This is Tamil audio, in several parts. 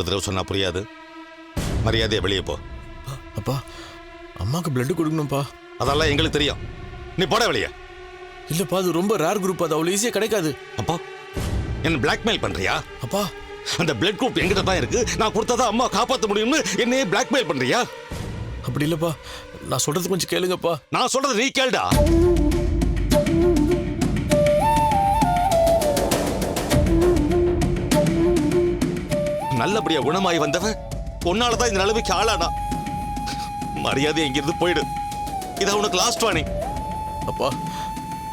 தடவை சொன்னா புரியாது. மரியாதையை வெளியே போ. அப்பா அம்மாக்கு பிளட் கொடுக்கணும்ப்பா. அதெல்லாம் எங்களுக்கு தெரியும். நீ போட வெளியே. இல்லப்பா அது ரொம்ப ரேர் குரூப், அது அவ்வளோ ஈஸியாக கிடைக்காது. அப்பா என்ன பிளாக்மெயில் பண்றியா? அப்பா அந்த பிளட் குரூப் எங்கிட்ட தான் இருக்கு, நான் கொடுத்தாதான் அம்மா காப்பாற்ற முடியும்னு என்னையே பிளாக்மெயில் பண்றியா? அப்படி இல்லப்பா, நான் சொல்றது கொஞ்சம் கேளுங்கப்பா. நான் சொல்றது நீ கேளுடா. நல்லபடியா குணமாய் வந்தவ உன்னாலதான் இந்த நிலைமைக்கு ஆளானா. மரியாதை எங்கிருந்து போயிடு. இத உனக்கு லாஸ்ட் வார்னிங். அப்பா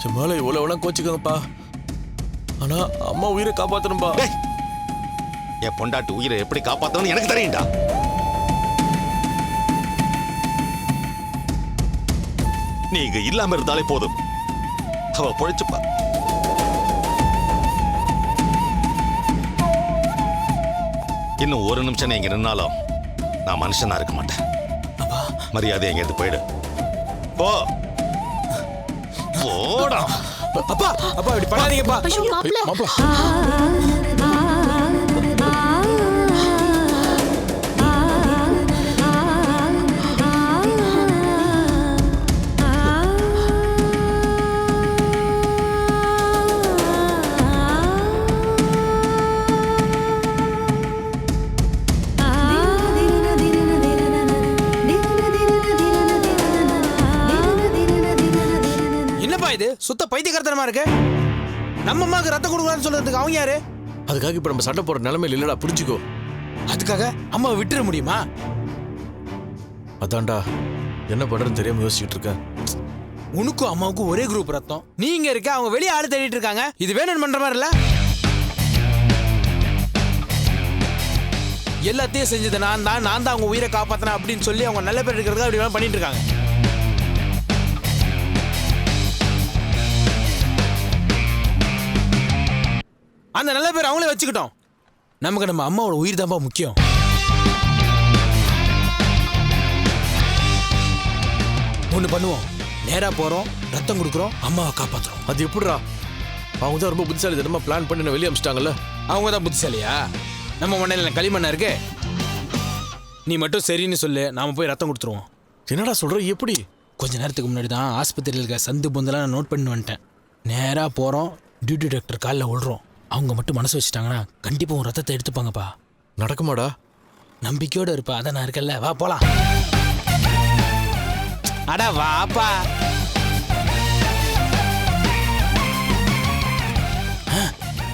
சும்மால இவ்வளோ எவ்வளோ கோச்சுக்கோங்கப்பா, ஆனா அம்மா உயிரை காப்பாற்றணும்பா. என் பொண்டாட்டி உயிரை எப்படி காப்பாத்தணும்னு எனக்கு தெரியும்டா. நீ இங்க இல்லாம இருந்தாலே போதும், அவ பொழைச்சுப்பா. இன்னும் ஒரு நிமிஷம் நீ இங்க நின்னாலும் நான் மனுஷனா இருக்க மாட்டேன். மரியாதை எங்க இருந்து போயிடு. போ போடா. அப்பா அப்பா இப்படி பண்ணாதீங்கப்பா. இது சுத்த பைத்தியக்காரத்தனமா இருக்கு. நம்ம அம்மாக்கு ரத்தம் கொடுக்கலாம்னு சொல்றதுக்கு அவங்க யாரு? அதுக்காக இப்ப நம்ம சண்டை போற நிலைமையில இல்லடா, புரிஞ்சுக்கோ. அதுக்காக அம்மாவை விட்டுற முடியுமா? அதான்டா என்ன பண்றதுன்னு தெரியாம யோசிச்சுட்டு இருக்கேன். உனக்கும் அம்மாவுக்கும் ஒரே குரூப் ரத்தம், நீங்க இருக்க, அவங்க வெளியே ஆளு தேடிட்டு இருக்காங்க. இது வேணும்னு பண்ற மாதிரி இல்ல. எல்லாத்தையும் செஞ்சது நான் தான் அவங்க உயிரை காப்பாத்தினேன் அப்படின்னு சொல்லி அவங்க நல்ல பேர் இருக்கிறதுக்கு அப்படி பண்ணிட்டு இருக்காங்க. அந்த நல்ல பேர் அவங்களே வச்சுக்கிட்டோம். நமக்கு நம்ம அம்மாவோட உயிர் தான்ப்பா முக்கியம். ஒண்ணு பண்ணுவோம், நேரா போறோம், ரத்தம் கொடுக்குறோம், அம்மாவை காப்பாத்துறோம். அது எப்படிடா? அவங்க தான் ரொம்ப புத்திசாலி தினமா பிளான் பண்ணி வெளியே அமிச்சிட்டாங்கல்ல. அவங்க தான் புத்திசாலியா? நம்ம மண்ணில் களிமண்ணா இருக்கு. நீ மட்டும் சரின்னு சொல்லு, நாம போய் ரத்தம் கொடுத்துருவோம். என்னடா சொல்ற? எப்படி? கொஞ்ச நேரத்துக்கு முன்னாடி தான் ஆஸ்பத்திரியில் இருக்க சந்து பொந்தெல்லாம் நான் நோட் பண்ணி வந்துட்டேன். நேரா போறோம், டியூட்டி டாக்டர் காலில் விழுறோம். அவங்க மட்டும் மனசு வச்சுட்டாங்கன்னா கண்டிப்பா உன் ரத்தத்தை எடுத்துப்பாங்கப்பா. நடக்குமாடா? நம்பிக்கையோட இருப்பா. அதான் நான் இருக்கல, வா போலாம். அடா வாப்பா.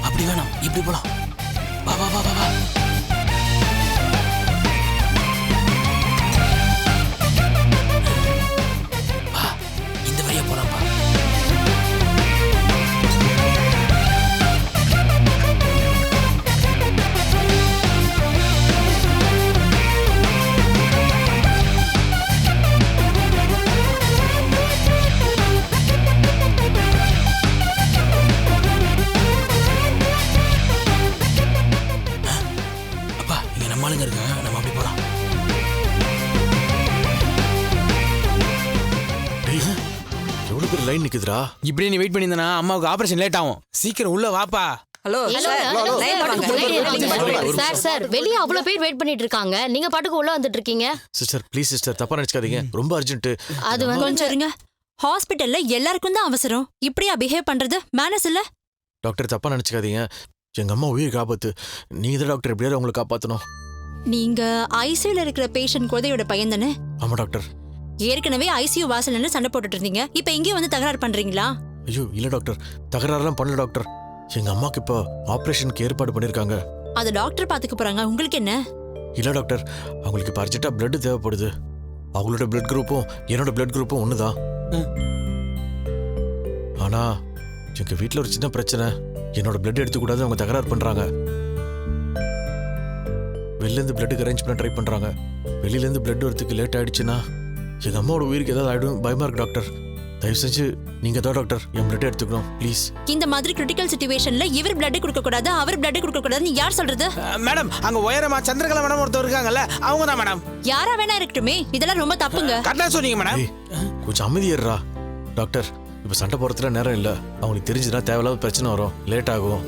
அப்படி வேணாம், இப்படி போலாம். வா வா வா வா வா. இந்த வழியா போலாம்ப்பா. லைன் நிக்குதுடா. இப்படி நீ வெயிட் பண்ணியிருந்தனா அம்மாவுக்கு ஆபரேஷன் லேட் ஆகும். சீக்கிரம் உள்ள வாப்பா. Hello sir. சார் வெளிய அவ்வளவு பேர் வெயிட் பண்ணிட்டு இருக்காங்க, நீங்க பாட்டுக்கு உள்ள வந்துட்டு இருக்கீங்க. சிஸ்டர் ப்ளீஸ் சிஸ்டர், தப்பா நினைச்சுக்காதீங்க, ரொம்ப அர்ஜென்ட். அது வந்து கொஞ்சம் இருங்க. ஹாஸ்பிடல்ல எல்லாருக்கும் தான் அவசரம், இப்படியா பிஹேவ் பண்றது மேனஸ் இல்ல? டாக்டர் தப்பா நினைச்சுக்காதீங்க, எங்க அம்மா உயிர் காப்பாத்து. நீங்க தான் டாக்டர் எப்படியாவது அவங்களை காப்பாத்தணும். நீங்க ஐசியூல இருக்கிற பேஷண்ட் குழந்தையோட பையன் தானே? ஆமா டாக்டர். ஏற்கனவே ஐசியூ வாசல்ல சண்டை போட்டுட்டு இருந்தீங்க, இப்ப இங்கே வந்து தகராறு பண்றீங்களா? ஐயோ இல்ல டாக்டர், தகராறுலாம் பண்ணல டாக்டர். எங்க அம்மாக்கு இப்போ ஆபரேஷனுக்கு ஏற்பாடு பண்ணிருக்காங்க. அது டாக்டர் பாத்துக்க போறாங்க, உங்களுக்கு என்ன? இல்ல டாக்டர், அவங்களுக்கு இப்போ அர்ஜென்ட்டா பிளட் தேவைப்படுது. அவங்களோட பிளட் குரூப்பும் என்னோட பிளட் குரூப்பும் ஒண்ணுதான். ஆனா எங்க வீட்டுல ஒரு சின்ன பிரச்சனை. என்னோட பிளட் எடுத்துக்கூடாது அவங்க தகராறு பண்றாங்க. வெளிலேருந்து பிளட்டுக்கு அரேஞ்ச் பண்ண ட்ரை பண்றாங்க. வெளியிலேருந்து பிளட் வரதுக்கு லேட் ஆயிடுச்சுன்னா எங்க அம்மாவோட உயிருக்கு ஏதாவது ஆயிடும், பயமா இருக்கு டாக்டர். தயவு செஞ்சு நீங்க தான் டாக்டர் என் பிளட் எடுத்துக்கணும் ப்ளீஸ். இந்த மாதிரி கிரிட்டிக்கல் சிச்சுவேஷன்ல இவர் பிளட் கொடுக்க கூடாது, அவர் பிளட் கொடுக்க கூடாதுன்னு யார் சொல்றது? மேடம், அங்க உயரமா சந்திரகலா மேடம் ஒருத்தர் இருக்காங்கல்ல, அவங்க தான் மேடம். யாரா வேணா இருக்கட்டுமே, இதெல்லாம் ரொம்ப தப்புங்க. கரெக்டா சொன்னீங்க மேடம். கொஞ்சம் அமைதியேறா டாக்டர். இப்ப சண்டை போறதுல நேரம் இல்ல. அவங்களுக்கு தெரிஞ்சுனா தேவையில்லாத பிரச்சனை வரும், லேட் ஆகும்.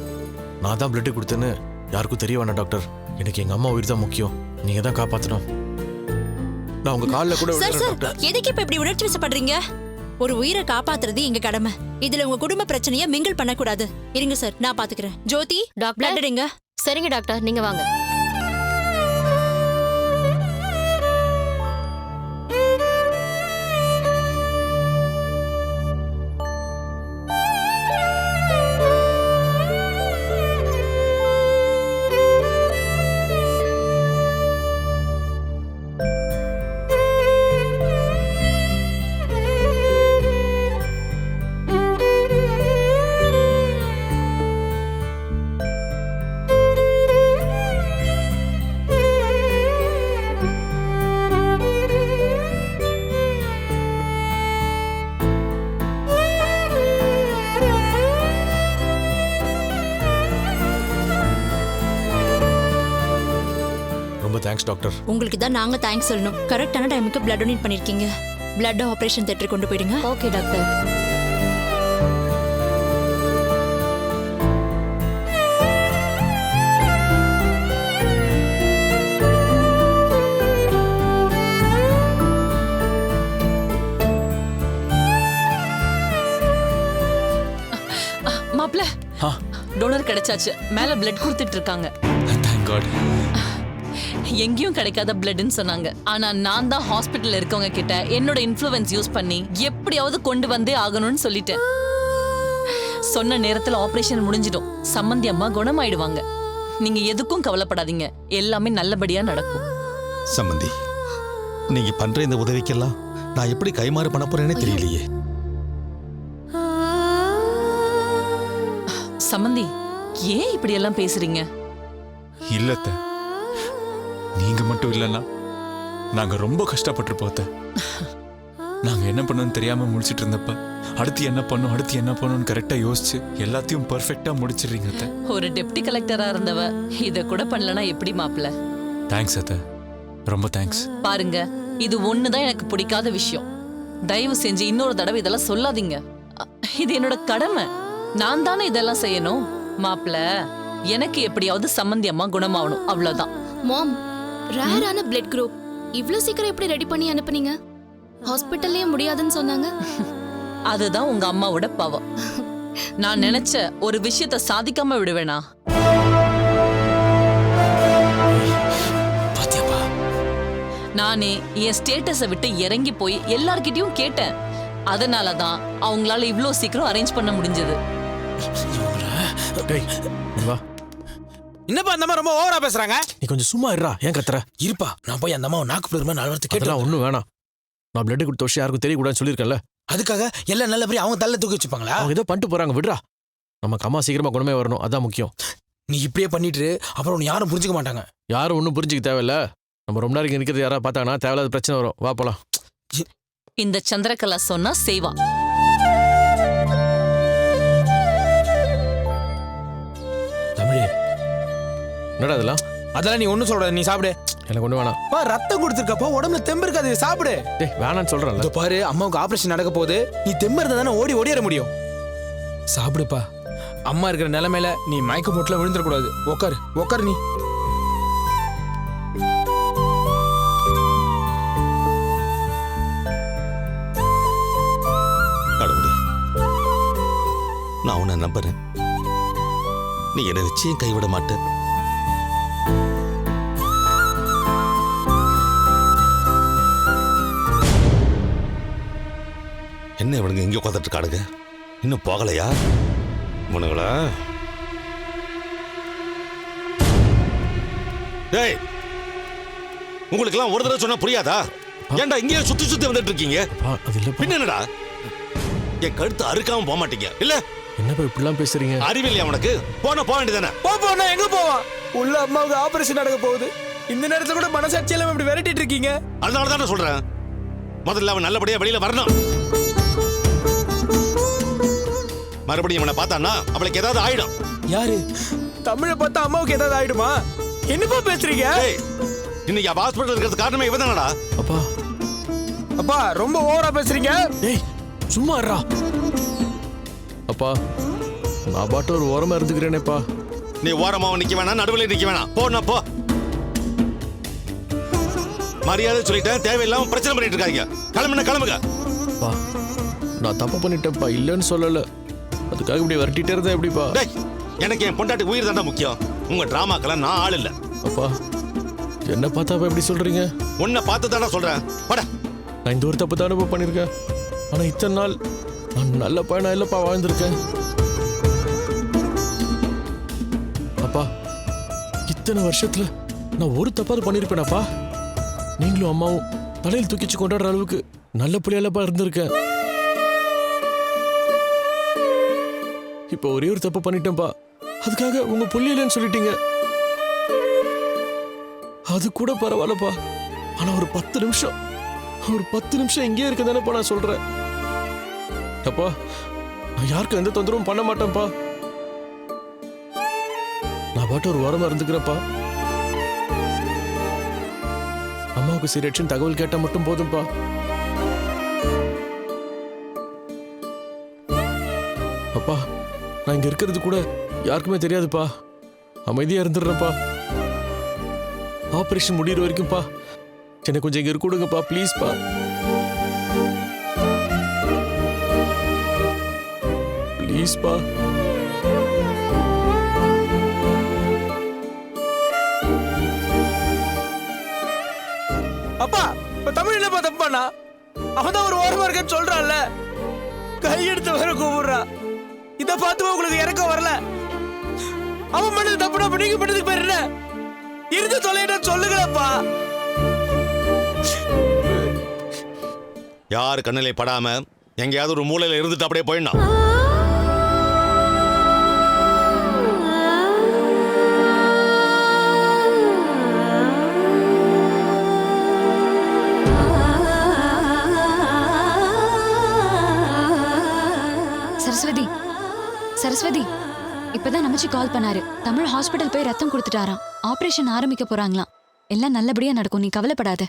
நான் தான் பிளட் கொடுத்தேன்னு யாருக்கும் தெரிய வேணாம் டாக்டர். எனக்கு எங்க அம்மா உயிர் தான் முக்கியம். நீங்க தான் காப்பாத்தணும். நான் உங்க கால்ல கூட சார் விழுறேன் சார் டாக்டர். எதுக்கு இப்ப இப்படி உணர்ச்சி வசப்படுறீங்க? ஒரு உயிரை காப்பாத்துறது எங்க கடமை. இதுல உங்க குடும்ப பிரச்சனைய மிங்கிள் பண்ணக்கூடாது. இருங்க சார், நான் பாத்துக்கிறேன். ஜோதி டாக்டர். blood எடுங்க. சரிங்க டாக்டர், நீங்க வாங்க. ரொம்ப தேங்க்ஸ் டாக்டர். உங்களுக்கு தான் நாங்க தேங்க்ஸ் சொல்லணும். கரெக்டான டைமுக்கு blood டொனேட் பண்ணிருக்கீங்க. blood ஆபரேஷன் தியேட்டர் கொண்டு போயிடுங்க. Okay doctor. மாப்ள டோனர் கிடைச்சாச்சு. மேல பிளட் கொடுத்துட்டு இருக்காங்க. Thank God. எங்கேயும் கிடைக்காத பிளட்னு சொன்னாங்க. ஆனா நான் தான் ஹாஸ்பிட்டல்ல இருக்கவங்க கிட்ட என்னோட இன்ஃப்ளூயன்ஸ் யூஸ் பண்ணி எப்படியாவது கொண்டு வந்தே ஆகணும்னு சொல்லிட்டேன். சொன்ன நேரத்துல ஆபரேஷன் முடிஞ்சிடும். சம்மந்தி அம்மா குணமாயிடுவாங்க. நீங்க எதுக்கும் கவலைப்படாதீங்க. எல்லாமே நல்லபடியா நடக்கும். சம்பந்தி, நீங்க பண்ற இந்த உதவிக்கெல்லாம் நான் எப்படி கைமாறு பண்ண போறேனே தெரியலையே. சம்மந்தி, ஏன் இப்படி எல்லாம் பேசுறீங்க? இல்லத்த, நீங்க மட்டும் இல்லைன்னா நாங்க ரொம்ப கஷ்டப்பட்டிருப்போம் அத்தை. நாங்க என்ன பண்ணணும்னு தெரியாம முடிச்சிட்டு இருந்தப்ப அடுத்து என்ன பண்ணணும்னு கரெக்டா யோசிச்சு எல்லாத்தையும் பெர்ஃபெக்ட்டா முடிச்சிடுறீங்க அத்தை. ஒரு டெப்டி கலெக்டரா இருந்தவ இத கூட பண்ணலனா எப்படி மாப்ள? தேங்க்ஸ் அத்தை, ரொம்ப தேங்க்ஸ். பாருங்க, இது ஒண்ணுதான் எனக்கு பிடிக்காத விஷயம். தயவு செஞ்சு இன்னொரு தடவை இதெல்லாம் சொல்லாதீங்க. இது என்னோட கடமை. நான் தானே இதெல்லாம் செய்யணும். மாப்ள, எனக்கு எப்படியாவது சம்மந்தி அம்மா குணமாகணும், அவ்வளவுதான். மாம், ரேரான பிளட் குரூப் இவ்ளோ சீக்கிரம் எப்படி ரெடி பண்ணி அனுப்புனீங்க? ஹாஸ்பிட்டல்லே முடியாதுன்னு சொன்னாங்க. அதுதான் உங்க அம்மாவோட பவர். நான் நினைச்ச ஒரு விஷயத்தை சாதிக்காம விடுவேனா? பாத்தியாப்பா? நானே என் ஸ்டேட்டஸை விட்டு இறங்கி போய் எல்லார்கிட்டயும் கேட்டேன். அதனாலதான் அவங்களால இவ்ளோ சீக்கிரம் அரேஞ்ச் பண்ண முடிஞ்சது. டேய் வா. என்னப்பா அந்த அம்மா ரொம்ப ஓவரா பேசுறாங்க? நீ கொஞ்சம் சும்மா இருடா. ஏன் கத்துற? இருப்பா, நான் போய் அந்த அம்மாவை நாக்கு புடுற மாதிரி 4 வார்த்தை அதெல்லாம் கேட்டேன். ஒண்ணும் வேணாம். நான் பிளட் கொடுத்த விஷயம் யாருக்கும் தெரியக்கூடாதுன்னு சொல்லியிருக்கேன்ல. அதுக்காக எல்லாம் நல்லபடியா அவங்க தள்ள தூக்கி வச்சுப்பாங்களா? அவங்க ஏதோ பண்ணிட்டு போறாங்க, விடுறா. நமக்கு அம்மா சீக்கிரமா குணமே வரணும், அதான் முக்கியம். நீ இப்படியே பண்ணிட்டு அப்புறம் உன்னை யாரும் புரிஞ்சுக்க மாட்டாங்க. யாரும் ஒன்றும் புரிஞ்சுக்க தேவையில்ல. நம்ம ரொம்ப நேரம் இருக்கிறது யாராவது பார்த்தாங்கன்னா தேவையில்லாத பிரச்சனை வரும். வா போலாம். இந்த சந்திரகலா சொன்னா செய்வா. தமிழே, என்னடா அதெல்லாம்? அதெல்லாம் நீ ஒண்ணும் சொல்ற. நீ சாப்பிடு. எனக்கு ஒண்ணு வேணாம். பா, ரத்தம் கொடுத்துருக்கப்போ உடம்புல தெம்பு இருக்காது. சாப்பிடு. டேய் வேணான்னு சொல்றேன்ல. இதோ பாரு, அம்மாவுக்கு ஆபரேஷன் நடக்க போகுது. நீ தெம்பு இருந்தா தானே ஓடியார முடியும். சாப்பிடுப்பா. அம்மா இருக்கிற நிலைமையில நீ மயக்க மூட்டில் விழுந்துடக்கூடாது. உக்காரு நீ. கடவுளே, நான் உன்னை நம்புறேன். நீ என்னை நிச்சயம் கைவிட மாட்ட. என்ன இவனுங்க எங்க உட்காந்துட்டு இருக்காடுங்க? இன்னும் போகலையா இவனுங்களா? டேய், உங்களுக்கெல்லாம் ஒரு தடவை சொன்னா புரியாதா? ஏன்டா இங்கேயே சுத்தி சுத்தி வந்துட்டு இருக்கீங்க? அப்பா, அது இல்லப்பா. பின்ன என்னடா, என் கழுத்து அறுக்காம போக மாட்டீங்க இல்ல? என்னப்பா இப்படிலாம் பேசுறீங்க? அறிவில்லையா உனக்கு? போன போக வேண்டியதானே? போனா எங்க போவான்? உள்ள அம்மாவுக்கு ஆபரேஷன் நடக்க போகுது. இந்த நேரத்துல கூட மனசாட்சியெல்லாம் இப்படி விரட்டிட்டு இருக்கீங்க. அதனால தானே சொல்றேன், முதல்ல அவன் நல்லபடியா வெளியில வரணும். மறுபடியும் அவனை பார்த்தான்னா அவளுக்கு ஏதாவது ஆயிடும். யாரு? தமிழை பார்த்தா அம்மாவுக்கு ஏதாவது ஆயிடுமா? என்னப்பா பேசுறீங்க? டேய், இன்னைக்கு அவ ஹாஸ்பிட்டல் இருக்கிறது காரணமே இவன் தானடா. அப்பா அப்பா, ரொம்ப ஓவரா பேசுறீங்க. டேய் சும்மா இருடா. அப்பா, நான் பாட்டு ஒரு ஓரமா இருந்துக்கிறேனேப்பா. நீ ஓரமாவும் நிக்க வேணாம், நடுவில் நிக்க வேணாம். போனா போ. மரியாதை சொல்லிட்டேன், தேவையில்லாம பிரச்சனை பண்ணிட்டு இருக்காங்க. கிளம்புங்க. பா நான் தப்பு பண்ணிட்டேன்ப்பா, இல்லைன்னு சொல்லல. அதுக்காக இப்படி விரட்டிட்டே இருந்தா எப்படிப்பா? டேய், எனக்கு என் பொண்டாட்டி உயிர் தாண்டா முக்கியம். உங்க டிராமாக்கெல்லாம் நான் ஆள் இல்ல. அப்பா என்ன பார்த்தாப்பா எப்படி சொல்றீங்க? உன்னை பார்த்து தானே சொல்றேன். போடா. நான் இந்த ஒரு தப்பு தானே பண்ணிருக்கேன். ஆனா இத்தனை நாள் நான் நல்ல பையனா இல்லப்பா வாழ்ந்திருக்கேன். அப்பா இத்தனை வருஷத்துல நான் ஒரு தப்பாவது பண்ணிருப்பேனாப்பா? நீங்களும் அம்மாவும் தலையில் தூக்கிச்சு கொண்டாடுற அளவுக்கு நல்ல பிள்ளையாலப்பா இருந்திருக்கேன். இப்ப ஒரே ஒரு தப்பு பண்ணிட்டேன்ப்பா, அதுக்காக உங்க புள்ளியிலன்னு சொல்லிட்டீங்க. அது கூட பரவாயில்லப்பா. ஆனா ஒரு 10 நிமிஷம் இங்கே இருக்க தானேப்பா நான் சொல்றேன். அப்பா நான் யாருக்கும் எந்த தொந்தரவும் பண்ண மாட்டேன்ப்பா. நான் பாட்டு ஒரு வாரமா இருந்துக்கிறேன்ப்பா. அம்மாவுக்கு சீரியட்ஸ்னு தகவல் கேட்டா மட்டும் போதும்பா. அப்பா நான் இங்க இருக்கிறது கூட யாருக்குமே தெரியாதுப்பா. அமைதியா இருந்துடுறேன்ப்பா. ஆபரேஷன் முடிகிற வரைக்கும்ப்பா எனக்கு கொஞ்சம் இங்க இருக்க கொடுங்கப்பா, ப்ளீஸ்ப்பா. ப்ளீஸ்ப்பா. அப்பா இப்ப தமிழ் என்னப்பா தப்பானா? அவன் தான் ஒரு ஓரமா இருக்கன்னு சொல்றான்ல, கையெடுத்து வர கூப்பிடுறான். இதை பார்த்து உங்களுக்கு இறக்கம் வரல. அவன் பண்ணது தப்புனா அப்ப நீங்க பண்ணதுக்கு பேர் என்ன? இருந்து தொலைடா சொல்லுங்களப்பா. யார் கண்ணிலே படாம எங்கேயாவது ஒரு மூலையில இருந்துட்டு அப்படியே போயிடணும். சரஸ்வதி இப்பதான் நமச்சி கால் பண்ணாரு. தமிழ் ஹாஸ்பிட்டல் போய் ரத்தம் கொடுத்துட்டாராம். ஆபரேஷன் ஆரம்பிக்க போறாங்களாம். எல்லாம் நல்லபடியா நடக்கும், நீ கவலைப்படாத.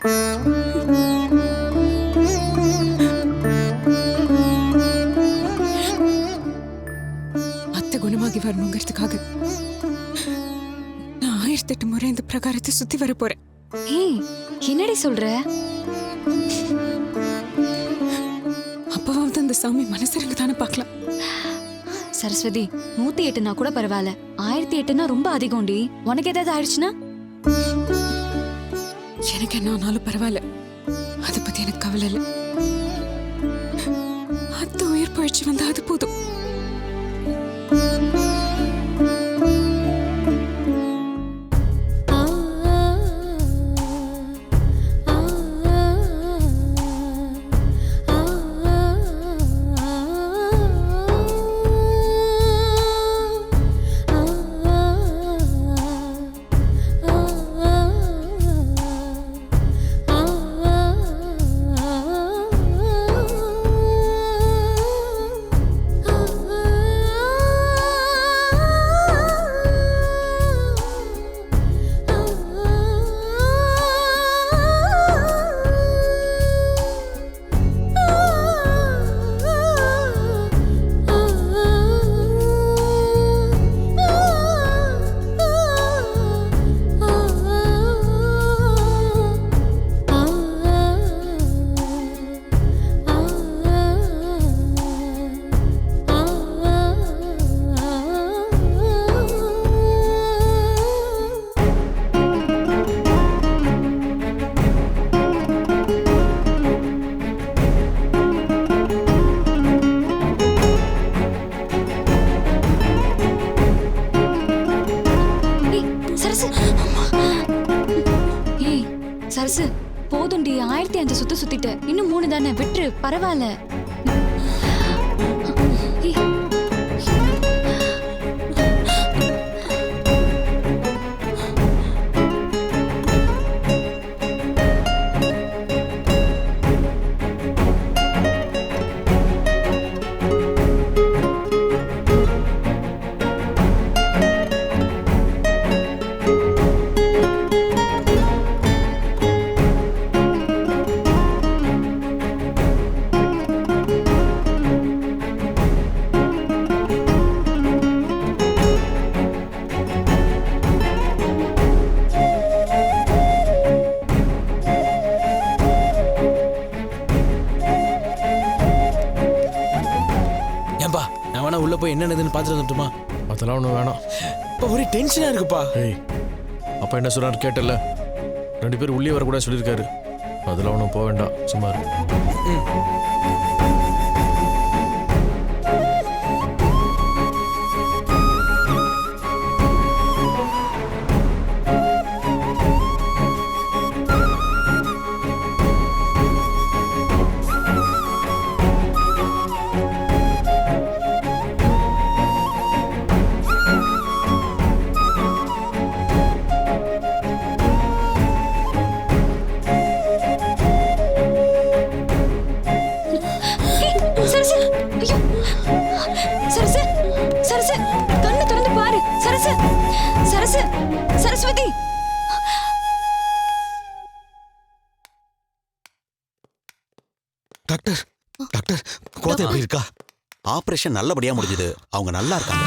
அத்தை குணமாகி வரணுங்கிறதுக்காக நான் 1008 முறை இந்த பிரகாரத்தை சுத்தி வர போறேன். ஏய் என்னடி சொல்ற? அப்பவாவது அந்த சாமி மனசரங்க தானே பார்க்கலாம். சரஸ்வதி 108னா கூட பரவாயில்ல, 1008னா ரொம்ப அதிகம்டி. உனக்கு ஏதாவது ஆயிடுச்சுன்னா? எனக்கு என்ன ஆனாலும் பரவாயில்ல, அதை பத்தி எனக்கு கவலை இல்லை. அத்தை உயிர் பழிச்சு வந்தா அது போதும். சரசு போதுண்டி, 1005 சுத்து சுத்திட்ட. இன்னும் 3 தானே, விட்டுரு, பரவாயில்ல. போய் என்னதுன்னு பார்த்துட்டு வந்துட்டுமா? அதெல்லாம் ஒன்றும் வேணாம். இப்போ ஒரே டென்ஷனா இருக்குப்பா. ஏய், அப்பா என்ன சொன்னாரு கேட்டல? 2 பேர் உள்ளே வரக்கூடாது சொல்லியிருக்காரு. அதெல்லாம் ஒன்றும் போக வேண்டாம், சும்மா இரு. சரசு, ஐயோ! சரசு, சரசு, கண்ணை திறந்து பாரு. சரசு, சரசு, சரஸ்வதி. டாக்டர் டாக்டர் கோதை எப்படி இருக்கா? ஆபரேஷன் நல்லபடியா முடிஞ்சது. அவங்க நல்லா இருக்காங்க.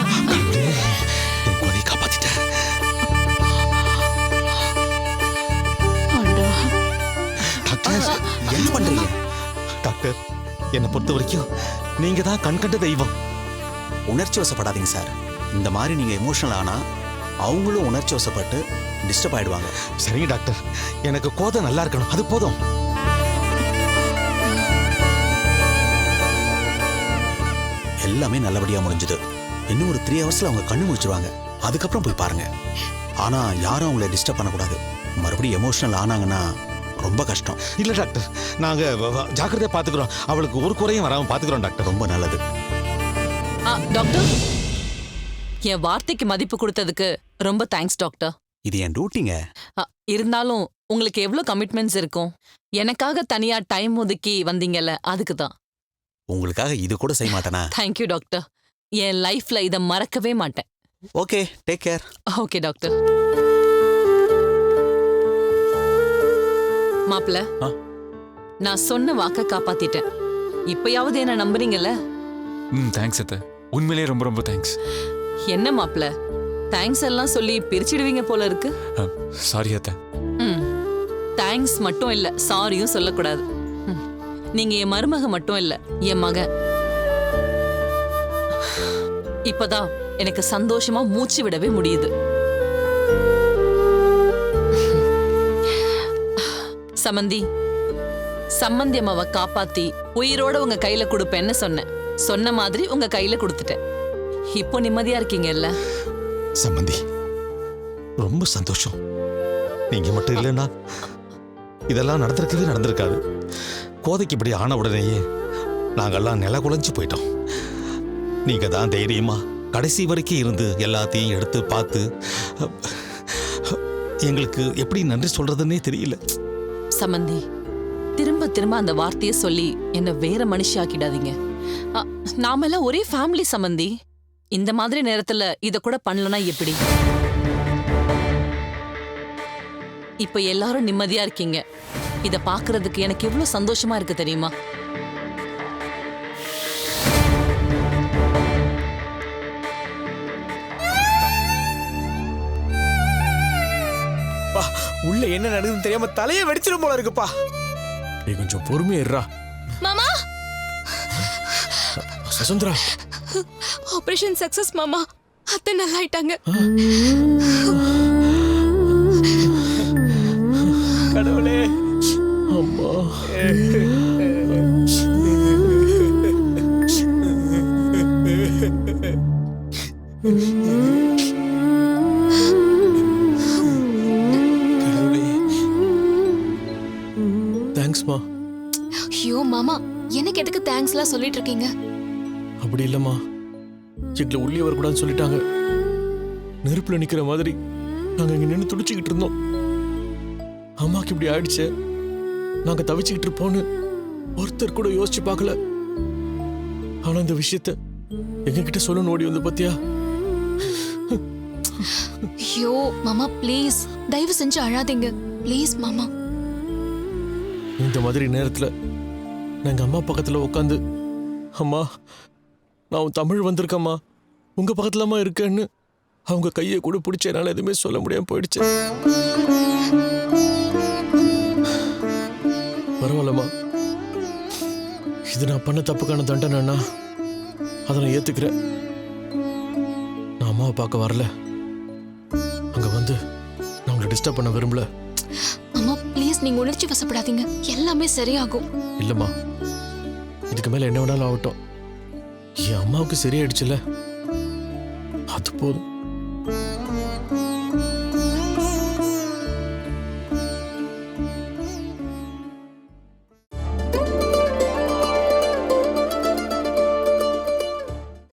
என் கோதையை காப்பாத்திட்டேன். டாக்டர் என்ன பண்றீங்க? டாக்டர், என்னை பொறுத்த வரைக்கும் நீங்க தான் கண்கண்ட தெய்வம். உணர்ச்சி வசப்படாதீங்க சார். இந்த மாதிரி நீங்க எமோஷனல் ஆனா அவங்களும் உணர்ச்சி வசப்பட்டு டிஸ்டர்ப் ஆயிடுவாங்க. சரிங்க டாக்டர், எனக்கு கோதை நல்லா இருக்கணும், அது போதும். எல்லாமே நல்லபடியா முடிஞ்சது. இன்னும் ஒரு 3 ஹவர்ஸ்ல அவங்க கண்ணு முடிச்சிருவாங்க. அதுக்கப்புறம் போய் பாருங்க. ஆனா யாரும் அவங்கள டிஸ்டர்ப் பண்ணக்கூடாது. மறுபடியும் எமோஷனல் ஆனாங்கன்னா ரொம்ப கஷ்டம். இல்ல டாக்டர், நாங்க ஜாக்கிரதையா பாத்துக்கிறோம். அவளுக்கு ஒரு குறையும் வராம பாத்துக்கிறோம் டாக்டர். ரொம்ப நல்லது. டாக்டர், என் வார்த்தைக்கு மதிப்பு கொடுத்ததுக்கு ரொம்ப தேங்க்ஸ் டாக்டர். இது என் டியூட்டிங்க. இருந்தாலும் உங்களுக்கு எவ்வளவு கமிட்மெண்ட்ஸ் இருக்கும். எனக்காக தனியா டைம் ஒதுக்கி வந்தீங்கல்ல, அதுக்கு தான். உங்களுக்காக இது கூட செய்ய மாட்டேனா? Thank you doctor. என் லைஃப்ல இதை மறக்கவே மாட்டேன். Okay, take care. Okay doctor. மாப்ள, நான் சொன்ன வாக்க காப்பாத்திட்டேன். இப்பயாவது என்ன நம்புறீங்கல்ல? தேங்க்ஸ் அத்தை. உண்மையிலேயே ரொம்ப ரொம்ப தேங்க்ஸ். என்ன மாப்ள, தேங்க்ஸ் எல்லாம் சொல்லி பிரிச்சிடுவீங்க போல இருக்கு. சாரி அத்தை. தேங்க்ஸ் மட்டும் இல்ல, சாரியும் சொல்லக்கூடாது. நீங்க என் மருமக மட்டும் இல்ல, என் மகன். இப்பதான் எனக்கு சந்தோஷமா மூச்சு விடவே முடியுது. சமந்தி, சம்மந்தி அம்மாவை காப்பாத்தி உயிரோட உங்க கையில கொடுப்பேன்னு சொன்னேன். சொன்ன மாதிரி உங்க கையில கொடுத்துட்டேன். இப்போ நிம்மதியா இருக்கீங்கல்ல? சம்பந்தி, ரொம்ப சந்தோஷம். நீங்க மட்டும் இல்லைன்னா இதெல்லாம் நடந்திருக்காது. கோதைக்கு இப்படி ஆன உடனேயே நாங்கெல்லாம் நில குலைஞ்சு போயிட்டோம். நீங்க தான் தைரியமா கடைசி வரைக்கும் இருந்து எல்லாத்தையும் எடுத்து பார்த்து எங்களுக்கு எப்படி நன்றி சொல்றதுன்னே தெரியல. சமந்தி, திரும்ப திரும்ப அந்த வார்த்தையை சொல்லி என்ன வேற மனுஷி ஆக்கிடாதீங்க. நாம எல்லாம் ஒரே ஃபேமிலி சமந்தி. இந்த மாதிரி நேரத்துல இத கூட பண்ணலனா எப்படி? இப்ப எல்லாரும் நிம்மதியா இருக்கீங்க. இத பாக்குறதுக்கு எனக்கு எவ்வளவு சந்தோஷமா இருக்கு தெரியுமா? உள்ள என்ன நடக்குதுன்னு தெரியாம தலையை வெடிச்சிடும் போல இருக்குப்பா. நீ கொஞ்சம் பொறுமையா இருடா. மாமா, வசுந்தரா, ஆபரேஷன் சக்சஸ் மாமா. அத்தை நல்லா ஆயிட்டாங்க. கடவுளே, அம்மா. தேங்க்ஸ்மா. ஐயோ மாமா, எனக்கு எதுக்கு தேங்க்ஸ்லாம் சொல்லிட்டு இருக்கீங்க? அப்படி இல்லம்மா, எங்களை உள்ளே வரக்கூடாதுன்னு சொல்லிட்டாங்க. நெருப்புல நிக்கிற மாதிரி நாங்க இங்க நின்று துடிச்சுக்கிட்டு இருந்தோம். அம்மாக்கு இப்படி ஆயிடுச்சு, நாங்க தவிச்சுக்கிட்டு இருப்போம்னு ஒருத்தர் கூட யோசிச்சு பார்க்கல. ஆனா இந்த விஷயத்த எங்க கிட்ட சொல்லணும் ஓடி வந்து பாத்தியா? ஐயோ மாமா, ப்ளீஸ் தயவு செஞ்சு அழாதீங்க ப்ளீஸ் மாமா. இந்த மாதிரி நேரத்துல நாங்க அம்மா பக்கத்துல உட்காந்து, அம்மா நான் உன் தமிழ் வந்திருக்கம்மா, உங்க பக்கத்துலமா இருக்கேன்னு அவங்க கையை கூட பிடிச்ச என்னால எதுவுமே சொல்ல முடியாம போயிடுச்சு. பரவாயில்லம்மா, இது நான் பண்ண தப்புக்கான தண்டனைன்னா அதை நான் ஏத்துக்கிறேன். அம்மாவை பார்க்க வரல, அங்க வந்து நான் உங்களை டிஸ்டர்ப் பண்ண விரும்பல. அம்மா ப்ளீஸ் நீங்க உணர்ச்சி வசப்படாதீங்க, எல்லாமே சரியாகும். இல்லம்மா, இதுக்கு மேல என்ன வேணாலும் ஆகட்டும், என் அம்மாவுக்கு சரியாயிடுச்சுல, அது போதும்.